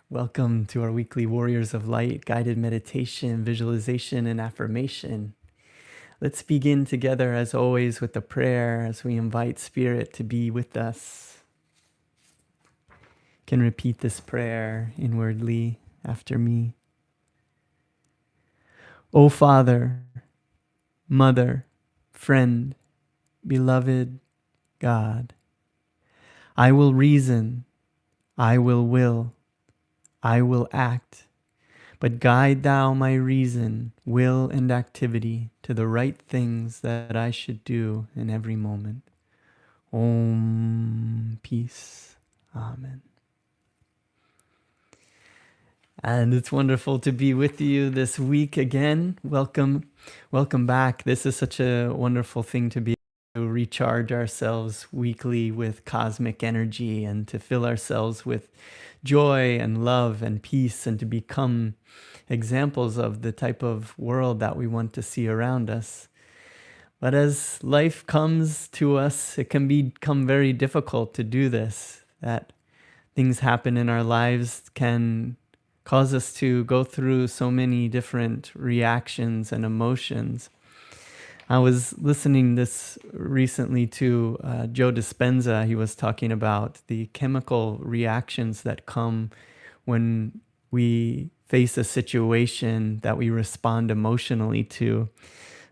Welcome to our weekly Warriors of Light guided meditation, visualization, and affirmation. Let's begin together, as always, with a prayer as we invite Spirit to be with us. You can repeat this prayer inwardly after me. O Father, Mother, Friend, Beloved God, I will reason, I will, I will act, but guide thou my reason, will, and activity to the right things that I should do in every moment. Om, peace. Amen. And it's wonderful to be with you this week again. Welcome back. This is such a wonderful thing to be able to recharge ourselves weekly with cosmic energy and to fill ourselves with joy and love and peace and to become examples of the type of world that we want to see around us. But as life comes to us, it can become very difficult to do this. That things happen in our lives can cause us to go through so many different reactions and emotions. I was listening this recently to Joe Dispenza. He was talking about the chemical reactions that come when we face a situation that we respond emotionally to.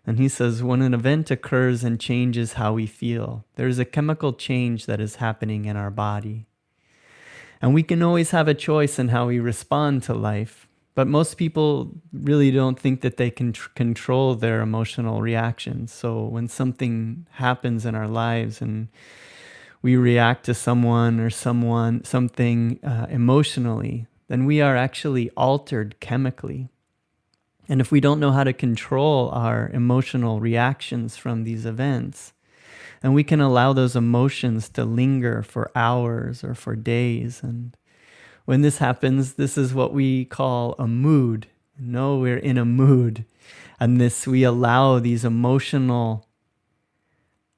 And he says, when an event occurs and changes how we feel, there's a chemical change that is happening in our body. And we can always have a choice in how we respond to life. But most people really don't think that they can control their emotional reactions. So when something happens in our lives and we react to someone or something emotionally, then we are actually altered chemically. And if we don't know how to control our emotional reactions from these events, and we can allow those emotions to linger for hours or for days. And when this happens, this is what we call a mood. We're in a mood. And we allow these emotional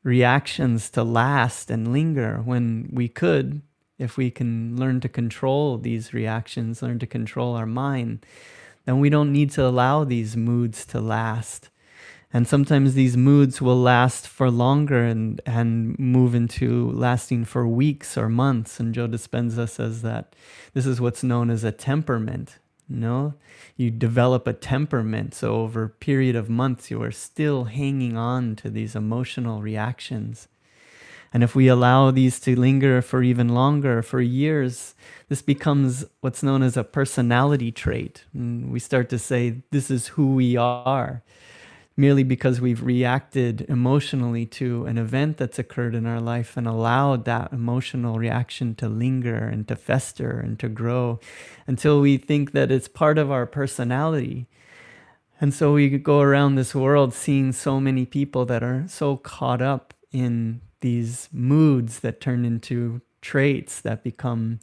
reactions to last and linger when we could, if we can learn to control these reactions, learn to control our mind, then we don't need to allow these moods to last. And sometimes these moods will last for longer and move into lasting for weeks or months. And Joe Dispenza says that this is what's known as a temperament. You develop a temperament. So over a period of months, you are still hanging on to these emotional reactions. And if we allow these to linger for even longer, for years, this becomes what's known as a personality trait. And we start to say, this is who we are, merely because we've reacted emotionally to an event that's occurred in our life and allowed that emotional reaction to linger and to fester and to grow until we think that it's part of our personality. And so we go around this world seeing so many people that are so caught up in these moods that turn into traits that become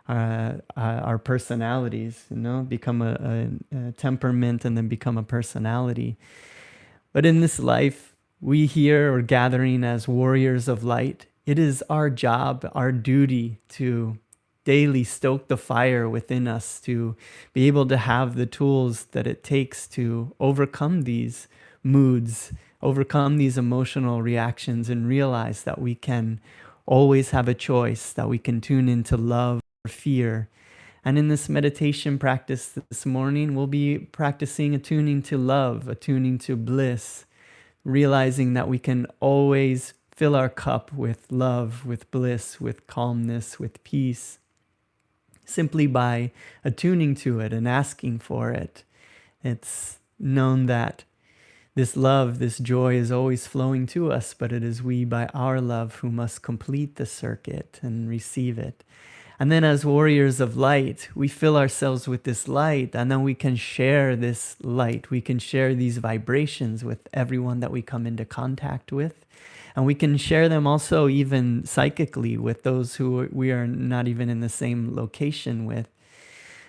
our personalities, become a temperament and then become a personality. But in this life, we here are gathering as warriors of light. It is our job, our duty to daily stoke the fire within us, to be able to have the tools that it takes to overcome these moods, overcome these emotional reactions, and realize that we can always have a choice, that we can tune into love or fear. And in this meditation practice this morning, we'll be practicing attuning to love, attuning to bliss, realizing that we can always fill our cup with love, with bliss, with calmness, with peace, simply by attuning to it and asking for it. It's known that this love, this joy is always flowing to us, but it is we by our love who must complete the circuit and receive it. And then as warriors of light, we fill ourselves with this light, and then we can share this light. We can share these vibrations with everyone that we come into contact with. And we can share them also even psychically with those who we are not even in the same location with.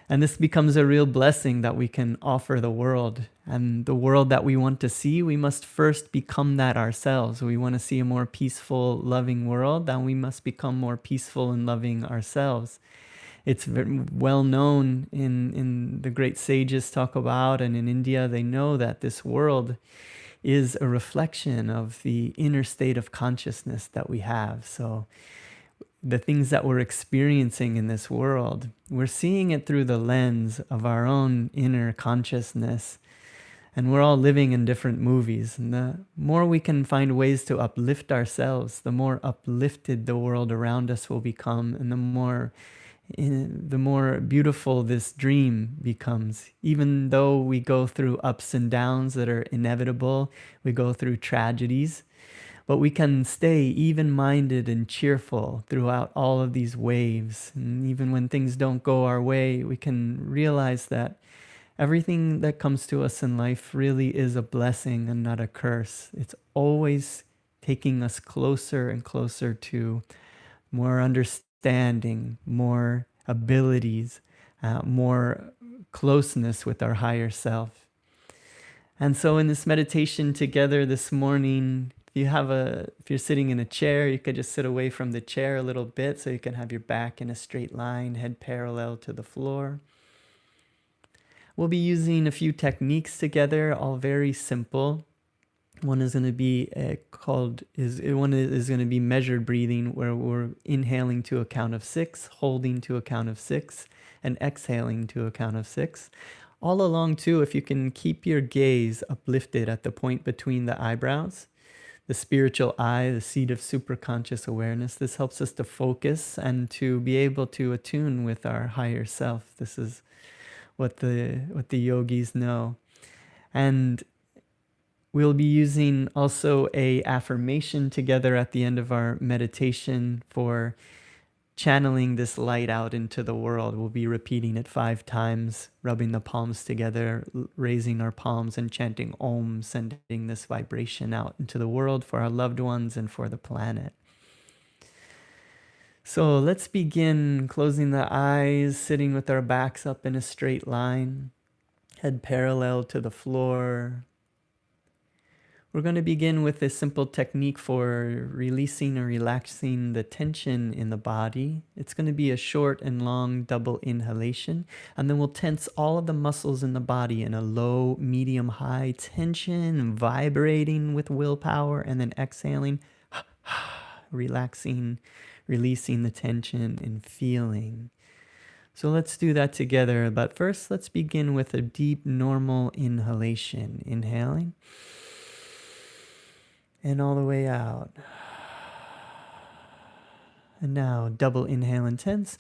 And this becomes a real blessing that we can offer the world. And the world that we want to see, we must first become that ourselves. We want to see a more peaceful, loving world, then we must become more peaceful and loving ourselves. It's well known in the great sages talk about, and in India they know that this world is a reflection of the inner state of consciousness that we have. So the things that we're experiencing in this world, we're seeing it through the lens of our own inner consciousness. And we're all living in different movies. And the more we can find ways to uplift ourselves, the more uplifted the world around us will become, and the more beautiful this dream becomes. Even though we go through ups and downs that are inevitable, we go through tragedies, but we can stay even-minded and cheerful throughout all of these waves. And even when things don't go our way, we can realize that everything that comes to us in life really is a blessing and not a curse. It's always taking us closer and closer to more understanding, more abilities, more closeness with our higher self. And so in this meditation together this morning, if you're sitting in a chair, you could just sit away from the chair a little bit so you can have your back in a straight line, head parallel to the floor. We'll be using a few techniques together, all very simple. One is going to be going to be measured breathing, where we're inhaling to a count of 6, holding to a count of 6, and exhaling to a count of 6. All along too, if you can keep your gaze uplifted at the point between the eyebrows, the spiritual eye, the seat of superconscious awareness, this helps us to focus and to be able to attune with our higher self. This is what the yogis know. And we'll be using also a affirmation together at the end of our meditation for channeling this light out into the world. We'll be repeating it 5 times, rubbing the palms together, raising our palms and chanting Om, sending this vibration out into the world for our loved ones and for the planet. So let's begin closing the eyes, sitting with our backs up in a straight line, head parallel to the floor. We're going to begin with a simple technique for releasing or relaxing the tension in the body. It's going to be a short and long double inhalation, and then we'll tense all of the muscles in the body in a low, medium, high tension, vibrating with willpower, and then exhaling, relaxing, releasing the tension and feeling. So let's do that together. But first, let's begin with a deep, normal inhalation. Inhaling. And all the way out. And now, double inhale and tense.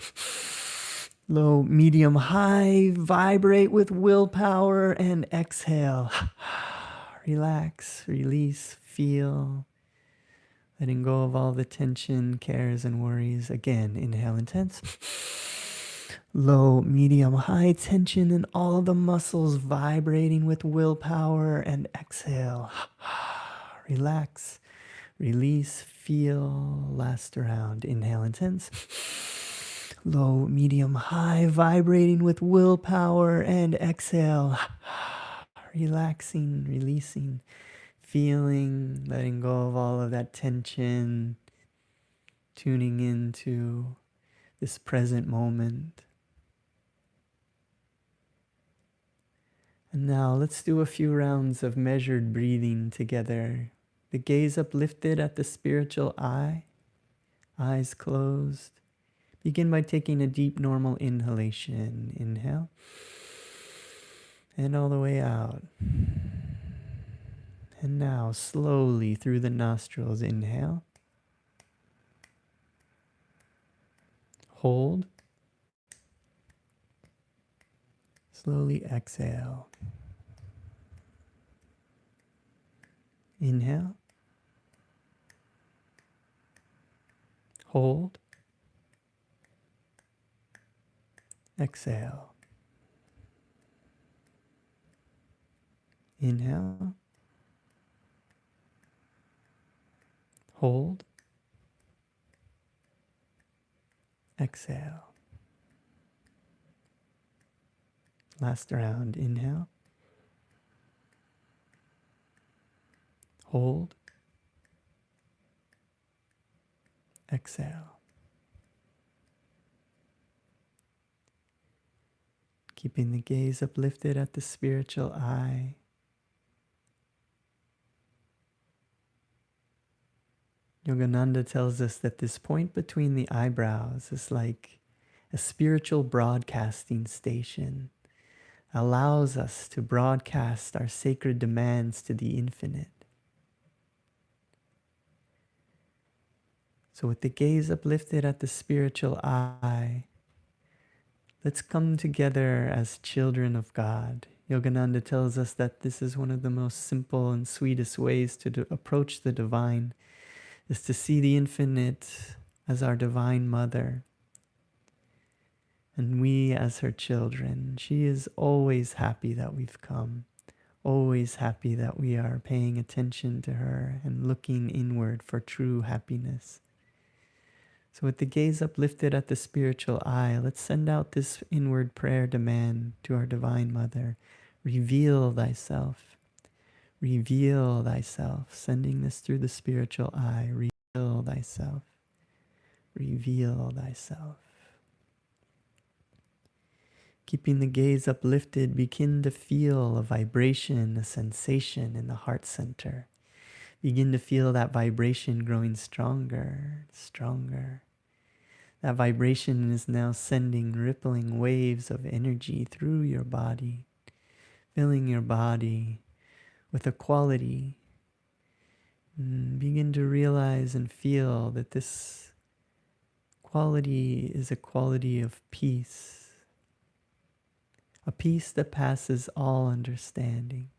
Low, medium, high, vibrate with willpower, and exhale. Relax, release, feel. Letting go of all the tension, cares, and worries. Again, inhale and tense. Low, medium, high tension in all the muscles, vibrating with willpower, and exhale. Relax, release, feel. Last round. Inhale and tense. Low, medium, high, vibrating with willpower, and exhale. Relaxing, releasing, feeling, letting go of all of that tension, tuning into this present moment. And now let's do a few rounds of measured breathing together. The gaze uplifted at the spiritual eye, eyes closed. Begin by taking a deep, normal inhalation. Inhale. And all the way out. And now, slowly through the nostrils, inhale. Hold. Slowly exhale. Inhale. Hold. Exhale. Inhale. Hold. Exhale. Last round. Inhale. Hold. Exhale. Keeping the gaze uplifted at the spiritual eye. Yogananda tells us that this point between the eyebrows is like a spiritual broadcasting station, allows us to broadcast our sacred demands to the infinite. So with the gaze uplifted at the spiritual eye, let's come together as children of God. Yogananda tells us that this is one of the most simple and sweetest ways to approach the divine, is to see the infinite as our divine mother, and we as her children. She is always happy that we've come, always happy that we are paying attention to her and looking inward for true happiness. So with the gaze uplifted at the spiritual eye, let's send out this inward prayer demand to our Divine Mother. Reveal thyself. Reveal thyself. Sending this through the spiritual eye. Reveal thyself. Reveal thyself. Keeping the gaze uplifted, begin to feel a vibration, a sensation in the heart center. Begin to feel that vibration growing stronger, stronger. That vibration is now sending rippling waves of energy through your body, filling your body with a quality. Begin to realize and feel that this quality is a quality of peace, a peace that passes all understanding,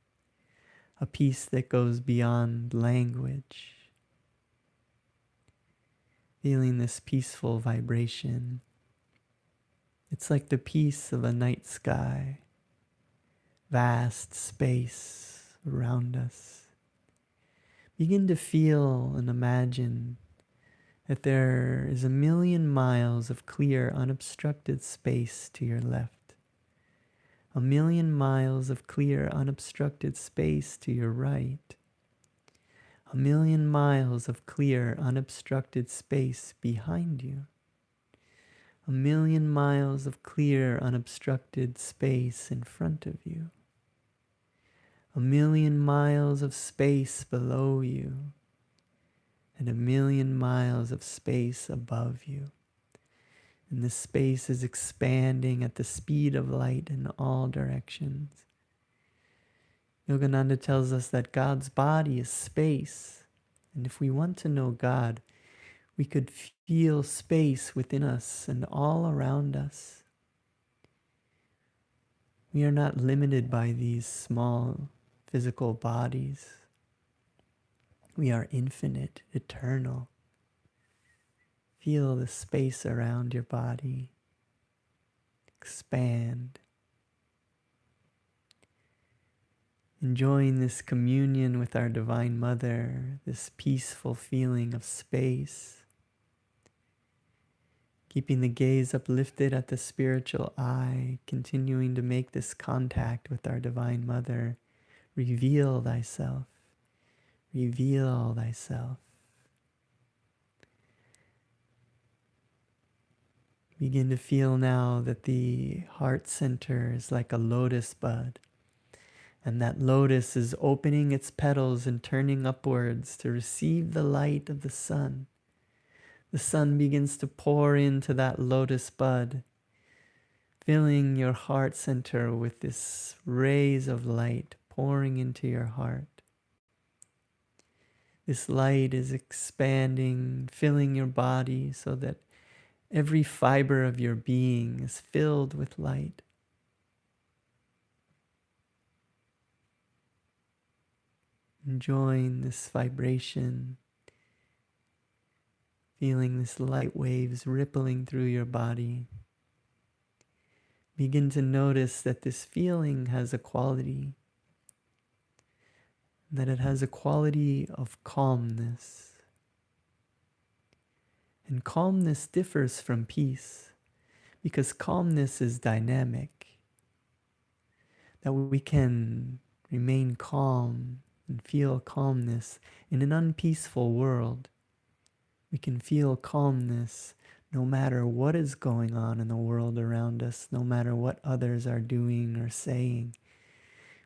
a peace that goes beyond language. Feeling this peaceful vibration. It's like the peace of a night sky, vast space around us. Begin to feel and imagine that there is 1,000,000 miles of clear, unobstructed space to your left. 1,000,000 miles of clear, unobstructed space to your right. 1,000,000 miles of clear, unobstructed space behind you. 1,000,000 miles of clear, unobstructed space in front of you. 1,000,000 miles of space below you. And 1,000,000 miles of space above you. And this space is expanding at the speed of light in all directions. Yogananda tells us that God's body is space. And if we want to know God, we could feel space within us and all around us. We are not limited by these small physical bodies. We are infinite, eternal. Feel the space around your body expand. Enjoying this communion with our Divine Mother, this peaceful feeling of space. Keeping the gaze uplifted at the spiritual eye, continuing to make this contact with our Divine Mother. Reveal thyself. Reveal thyself. Begin to feel now that the heart center is like a lotus bud. And that lotus is opening its petals and turning upwards to receive the light of the sun. The sun begins to pour into that lotus bud, filling your heart center with this rays of light pouring into your heart. This light is expanding, filling your body so that every fiber of your being is filled with light. Enjoying this vibration, feeling this light waves rippling through your body. Begin to notice that this feeling has a quality, that it has a quality of calmness. And calmness differs from peace because calmness is dynamic, that we can remain calm and feel calmness in an unpeaceful world. We can feel calmness no matter what is going on in the world around us, no matter what others are doing or saying.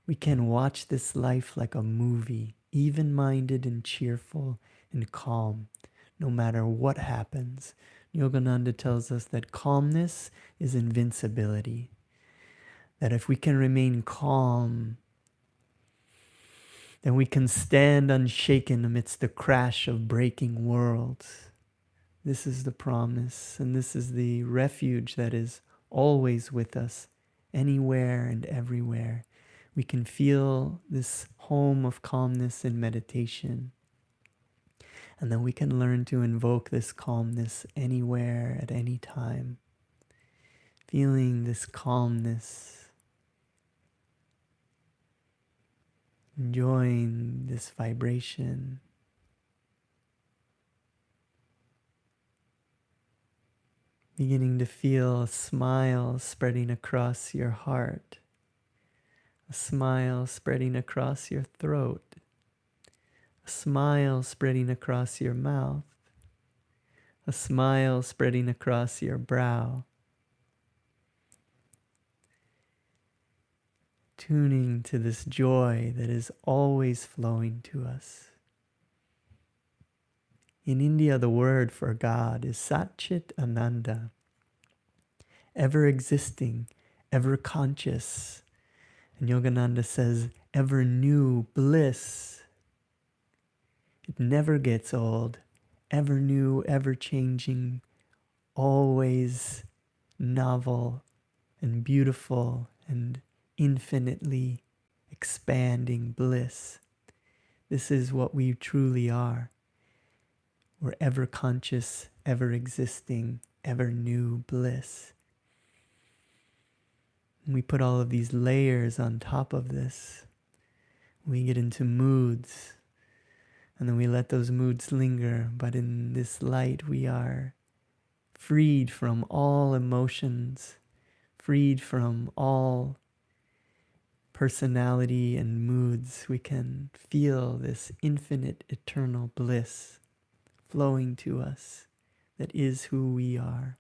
We can watch this life like a movie, even-minded and cheerful and calm, no matter what happens. Yogananda tells us that calmness is invincibility, that if we can remain calm, then we can stand unshaken amidst the crash of breaking worlds. This is the promise, and this is the refuge that is always with us, anywhere and everywhere. We can feel this home of calmness in meditation. And then we can learn to invoke this calmness anywhere at any time. Feeling this calmness. Enjoying this vibration. Beginning to feel a smile spreading across your heart. A smile spreading across your throat. A smile spreading across your mouth. A smile spreading across your brow. Tuning to this joy that is always flowing to us. In India, the word for God is Satchit Ananda, ever existing, ever conscious. And Yogananda says, ever new bliss. It never gets old, ever new, ever changing, always novel and beautiful and infinitely expanding bliss. This is what we truly are. We're ever conscious, ever existing, ever new bliss. And we put all of these layers on top of this. We get into moods, and then we let those moods linger. But in this light, we are freed from all emotions, freed from all personality and moods. We can feel this infinite, eternal bliss flowing to us that is who we are.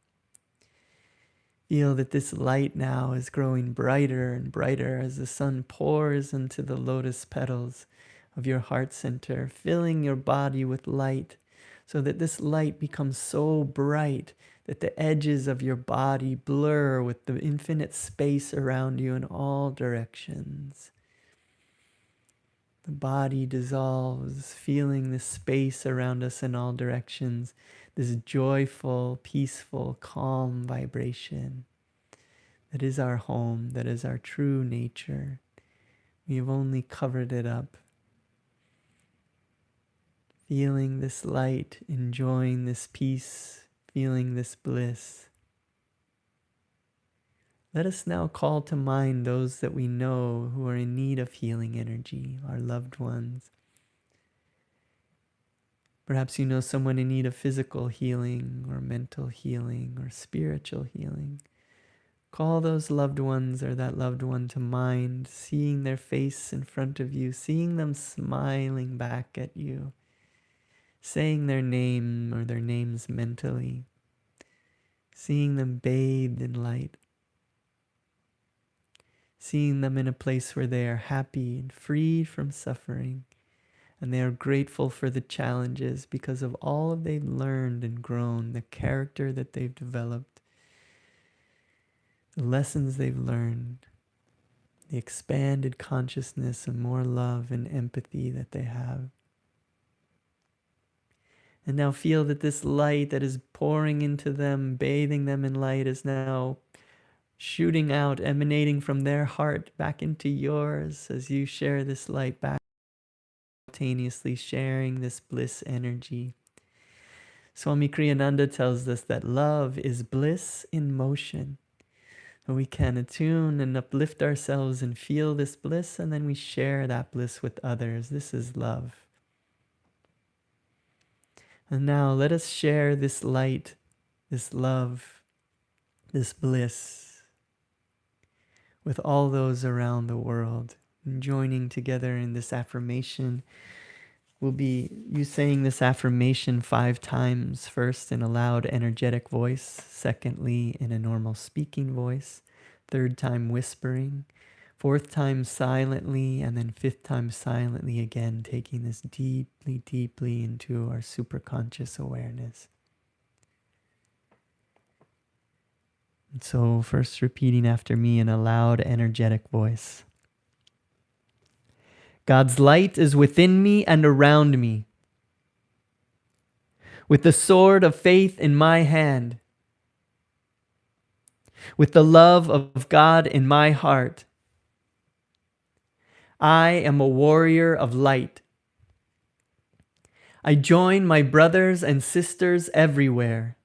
Feel that this light now is growing brighter and brighter as the sun pours into the lotus petals of your heart center, filling your body with light, so that this light becomes so bright that the edges of your body blur with the infinite space around you in all directions. The body dissolves, feeling the space around us in all directions, this joyful, peaceful, calm vibration that is our home, that is our true nature. We have only covered it up. Feeling this light, enjoying this peace, feeling this bliss. Let us now call to mind those that we know who are in need of healing energy, our loved ones. Perhaps you know someone in need of physical healing or mental healing or spiritual healing. Call those loved ones or that loved one to mind, seeing their face in front of you, seeing them smiling back at you, saying their name or their names mentally, seeing them bathed in light, seeing them in a place where they are happy and free from suffering, and they are grateful for the challenges because of all of they've learned and grown, the character that they've developed, the lessons they've learned, the expanded consciousness and more love and empathy that they have. And now feel that this light that is pouring into them, bathing them in light, is now shooting out, emanating from their heart back into yours as you share this light back, simultaneously sharing this bliss energy. Swami Kriyananda tells us that love is bliss in motion. And we can attune and uplift ourselves and feel this bliss, and then we share that bliss with others. This is love. And now let us share this light, this love, this bliss with all those around the world, joining together in this affirmation We'll be you saying this affirmation 5 times, first in a loud, energetic voice, secondly in a normal speaking voice, third time whispering, fourth time silently, and then fifth time silently again, taking this deeply, deeply into our superconscious awareness. And so first repeating after me in a loud, energetic voice. God's light is within me and around me. With the sword of faith in my hand, with the love of God in my heart, I am a warrior of light. I join my brothers and sisters everywhere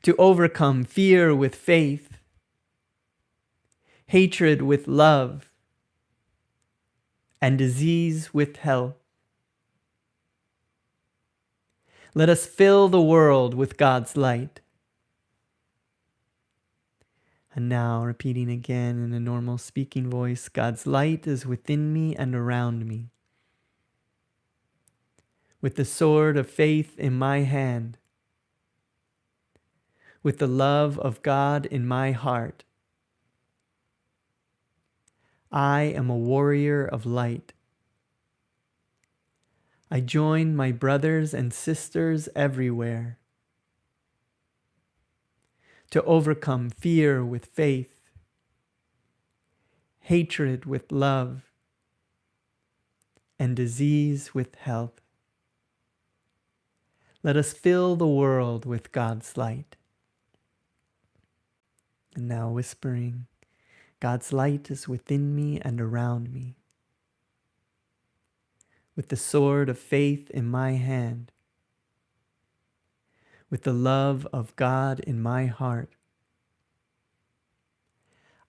to overcome fear with faith, hatred with love, and disease with health. Let us fill the world with God's light. And now, repeating again in a normal speaking voice, God's light is within me and around me. With the sword of faith in my hand, with the love of God in my heart, I am a warrior of light. I join my brothers and sisters everywhere to overcome fear with faith, hatred with love, and disease with health. Let us fill the world with God's light. And now whispering, God's light is within me and around me. With the sword of faith in my hand, with the love of God in my heart,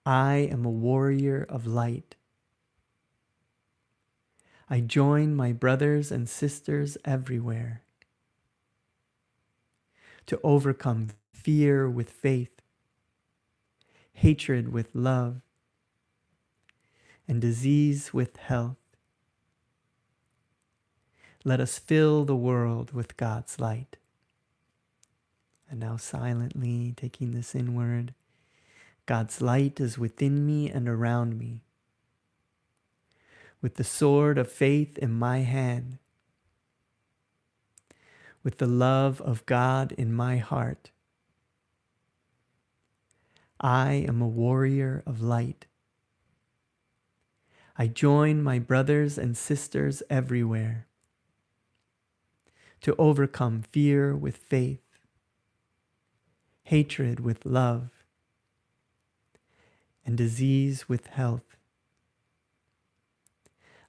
I am a warrior of light. I join my brothers and sisters everywhere to overcome fear with faith, hatred with love, and disease with health. Let us fill the world with God's light. And now silently taking this inward, God's light is within me and around me. With the sword of faith in my hand, with the love of God in my heart, I am a warrior of light. I join my brothers and sisters everywhere to overcome fear with faith, hatred with love, and disease with health.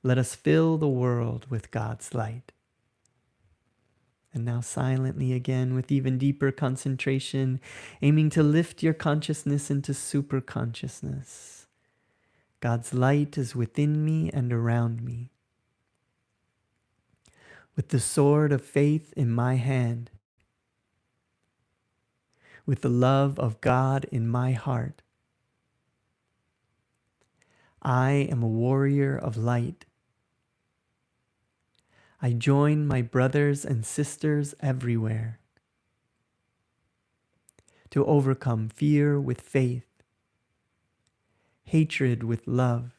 Let us fill the world with God's light. And now silently again with even deeper concentration, aiming to lift your consciousness into super consciousness. God's light is within me and around me. With the sword of faith in my hand, with the love of God in my heart, I am a warrior of light. I join my brothers and sisters everywhere to overcome fear with faith, hatred with love,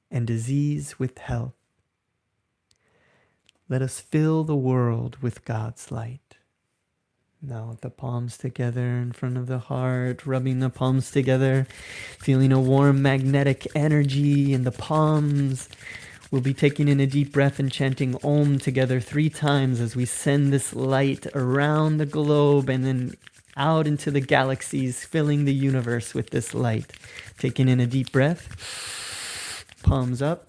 and disease with health. Let us fill the world with God's light. Now with the palms together in front of the heart, rubbing the palms together, feeling a warm magnetic energy in the palms. We'll be taking in a deep breath and chanting Om together 3 times as we send this light around the globe and then out into the galaxies, filling the universe with this light. Taking in a deep breath, palms up.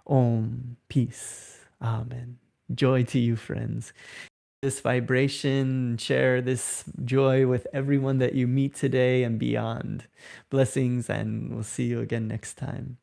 Om. Peace. Amen. Joy to you, friends. This vibration, share this joy with everyone that you meet today and beyond. Blessings, and we'll see you again next time.